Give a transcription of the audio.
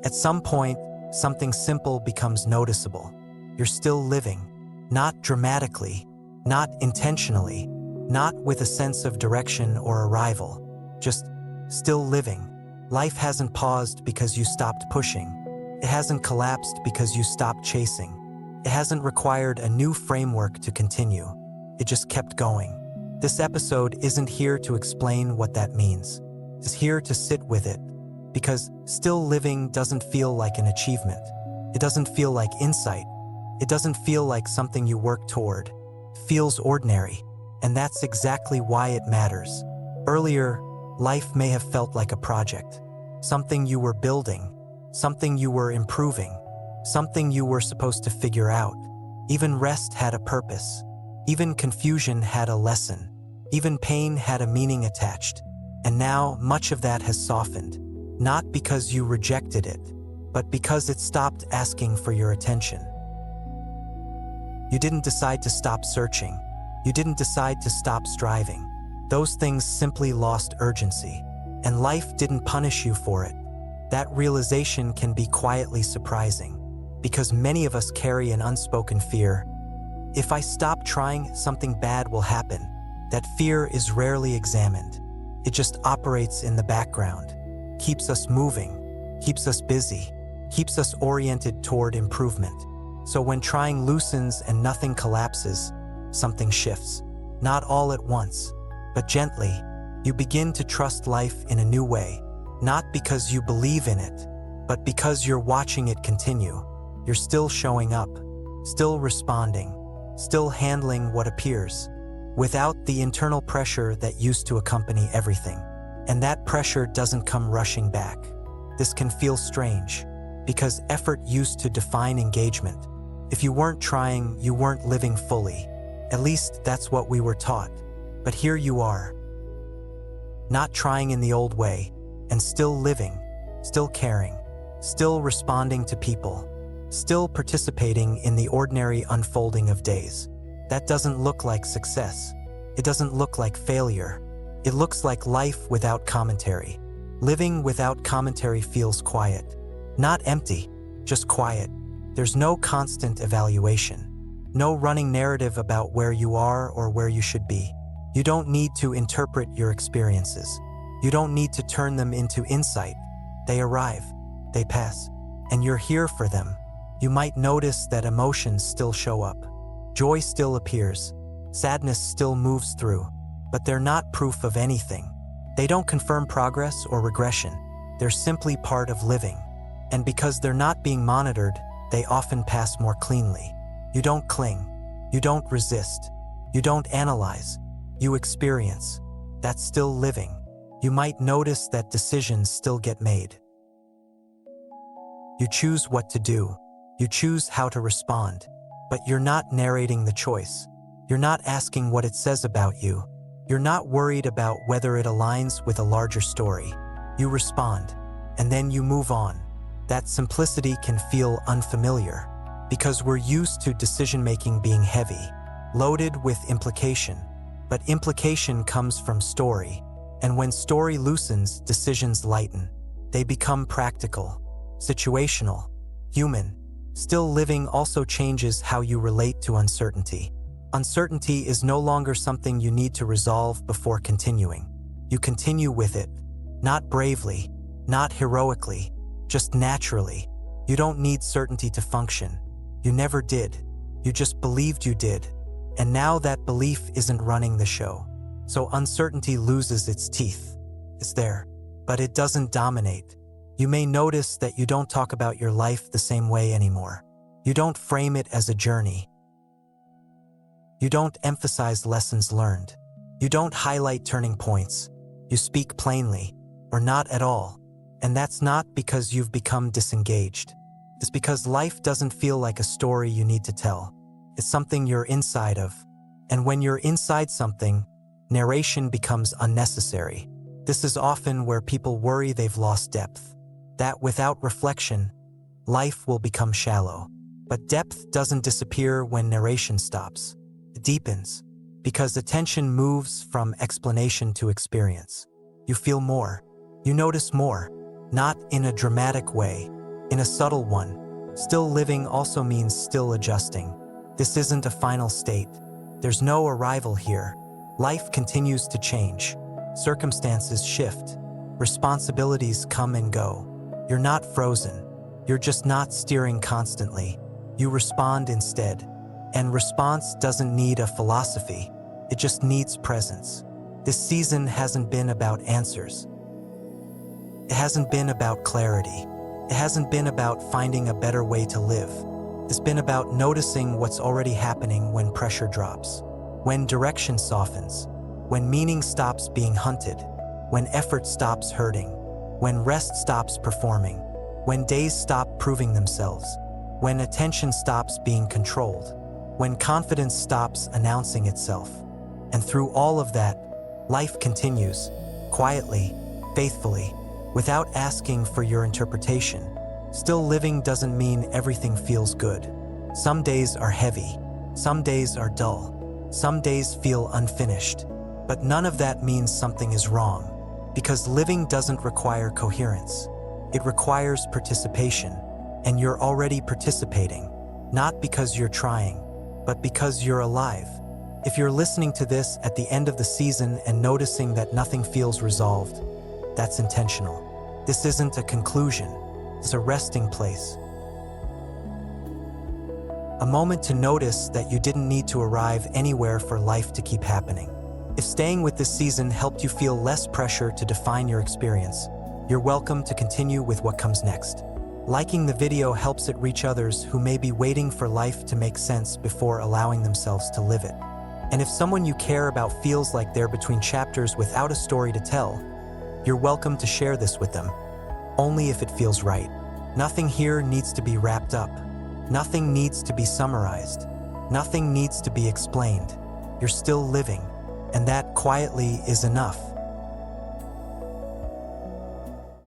At some point, something simple becomes noticeable. You're still living, not dramatically, not intentionally, not with a sense of direction or arrival, just still living. Life hasn't paused because you stopped pushing. It hasn't collapsed because you stopped chasing. It hasn't required a new framework to continue. It just kept going. This episode isn't here to explain what that means. It's here to sit with it, because still living doesn't feel like an achievement. It doesn't feel like insight. It doesn't feel like something you work toward. It feels ordinary, and that's exactly why it matters. Earlier, life may have felt like a project, something you were building, something you were improving, something you were supposed to figure out. Even rest had a purpose. Even confusion had a lesson. Even pain had a meaning attached. And now, much of that has softened, not because you rejected it, but because it stopped asking for your attention. You didn't decide to stop searching. You didn't decide to stop striving. Those things simply lost urgency, and life didn't punish you for it. That realization can be quietly surprising, because many of us carry an unspoken fear. If I stop trying, something bad will happen. That fear is rarely examined. It just operates in the background, keeps us moving, keeps us busy, keeps us oriented toward improvement. So when trying loosens and nothing collapses, something shifts. Not all at once, but gently. You begin to trust life in a new way, not because you believe in it, but because you're watching it continue. You're still showing up, still responding, still handling what appears, without the internal pressure that used to accompany everything. And that pressure doesn't come rushing back. This can feel strange, because effort used to define engagement. If you weren't trying, you weren't living fully. At least that's what we were taught. But here you are, not trying in the old way, and still living, still caring, still responding to people, still participating in the ordinary unfolding of days. That doesn't look like success. It doesn't look like failure. It looks like life without commentary. Living without commentary feels quiet. Not empty, just quiet. There's no constant evaluation. No running narrative about where you are or where you should be. You don't need to interpret your experiences. You don't need to turn them into insight. They arrive, they pass, and you're here for them. You might notice that emotions still show up. Joy still appears. Sadness still moves through. But they're not proof of anything. They don't confirm progress or regression. They're simply part of living. And because they're not being monitored, they often pass more cleanly. You don't cling. You don't resist. You don't analyze. You experience. That's still living. You might notice that decisions still get made. You choose what to do. You choose how to respond. But you're not narrating the choice. You're not asking what it says about you. You're not worried about whether it aligns with a larger story. You respond, and then you move on. That simplicity can feel unfamiliar, because we're used to decision-making being heavy, loaded with implication. But implication comes from story, and when story loosens, decisions lighten. They become practical, situational, human. Still living also changes how you relate to uncertainty. Uncertainty is no longer something you need to resolve before continuing. You continue with it, not bravely, not heroically, just naturally. You don't need certainty to function. You never did. You just believed you did. And now that belief isn't running the show. So uncertainty loses its teeth. It's there, but it doesn't dominate. You may notice that you don't talk about your life the same way anymore. You don't frame it as a journey. You don't emphasize lessons learned. You don't highlight turning points. You speak plainly, or not at all. And that's not because you've become disengaged. It's because life doesn't feel like a story you need to tell. It's something you're inside of. And when you're inside something, narration becomes unnecessary. This is often where people worry they've lost depth. That without reflection, life will become shallow. But depth doesn't disappear when narration stops. It deepens, because attention moves from explanation to experience. You feel more. You notice more, not in a dramatic way, In a subtle one, still living also means still adjusting. This isn't a final state. There's no arrival here. Life continues to change. Circumstances shift. Responsibilities come and go. You're not frozen. You're just not steering constantly. You respond instead. And response doesn't need a philosophy. It just needs presence. This season hasn't been about answers. It hasn't been about clarity. It hasn't been about finding a better way to live. It's been about noticing what's already happening when pressure drops, when direction softens, when meaning stops being hunted, when effort stops hurting, when rest stops performing, when days stop proving themselves, when attention stops being controlled, when confidence stops announcing itself. And through all of that, life continues, quietly, faithfully, without asking for your interpretation. Still living doesn't mean everything feels good. Some days are heavy, some days are dull, some days feel unfinished. But none of that means something is wrong, because living doesn't require coherence. It requires participation, and you're already participating, not because you're trying, but because you're alive. If you're listening to this at the end of the season and noticing that nothing feels resolved, that's intentional. This isn't a conclusion, it's a resting place. A moment to notice that you didn't need to arrive anywhere for life to keep happening. If staying with this season helped you feel less pressure to define your experience, you're welcome to continue with what comes next. Liking the video helps it reach others who may be waiting for life to make sense before allowing themselves to live it. And if someone you care about feels like they're between chapters without a story to tell, you're welcome to share this with them, only if it feels right. Nothing here needs to be wrapped up. Nothing needs to be summarized. Nothing needs to be explained. You're still living, and that quietly is enough.